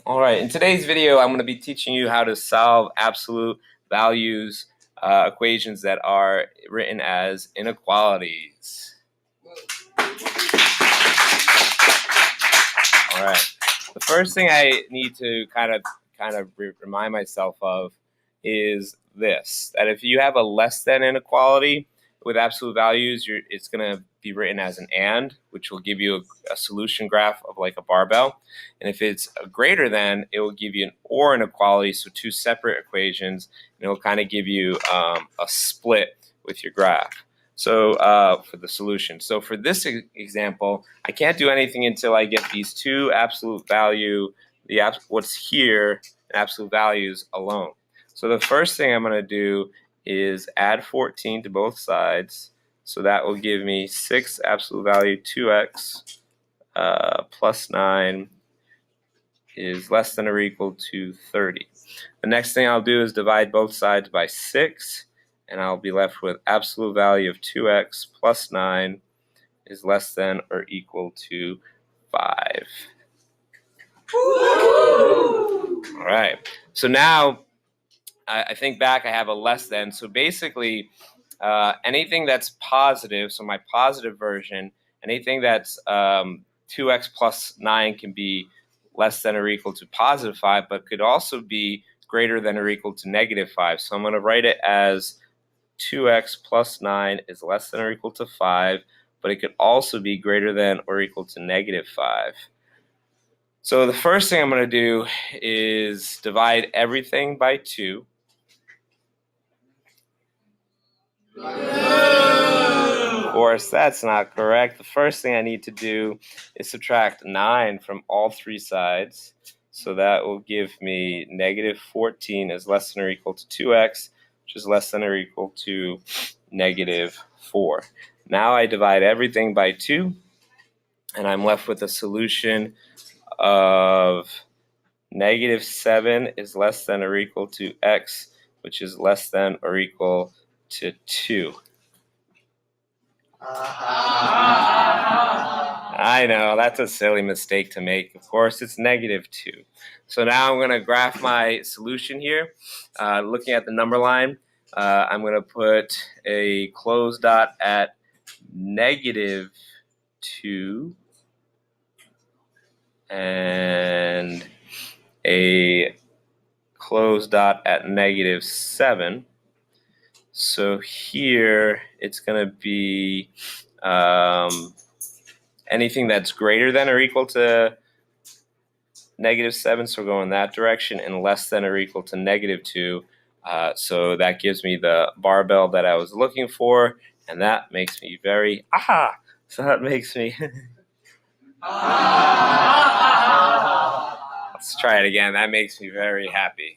All right, in today's video, I'm going to be teaching you how to solve absolute values equations that are written as inequalities. All right, the first thing I need to kind of remind myself of is this, that if you have a less than inequality with absolute values, it's going to be written as an and, which will give you a solution graph of like a barbell. And if it's a greater than, it will give you an or inequality, so two separate equations, and it will kind of give you a split with your graph. So for the solution. So for this example, I can't do anything until I get these two absolute value, what's here, absolute values alone. So the first thing I'm going to do is add 14 to both sides. So that will give me 6 absolute value 2x plus 9 is less than or equal to 30. The next thing I'll do is divide both sides by 6, and I'll be left with absolute value of 2x plus 9 is less than or equal to 5. Woo! All right, so now I think back, I have a less than. So basically, anything that's positive, so my positive version, anything that's 2x plus 9 can be less than or equal to positive 5, but could also be greater than or equal to negative 5. So I'm going to write it as 2x plus 9 is less than or equal to 5, but it could also be greater than or equal to negative 5. So the first thing I'm going to do is divide everything by 2. Of course, that's not correct. The first thing I need to do is subtract 9 from all three sides. So that will give me negative 14 is less than or equal to 2x, which is less than or equal to negative 4. Now I divide everything by 2, and I'm left with a solution of negative 7 is less than or equal to x, which is less than or equal to 2. I know, that's a silly mistake to make. Of course, it's negative 2. So now I'm going to graph my solution here. Looking at the number line, I'm going to put a closed dot at negative 2 and a closed dot at negative 7. So here it's going to be anything that's greater than or equal to negative 7, so we'll go in that direction, and less than or equal to negative 2. So that gives me the barbell that I was looking for, and that makes me very, so that makes me, let's try it again, that makes me very happy.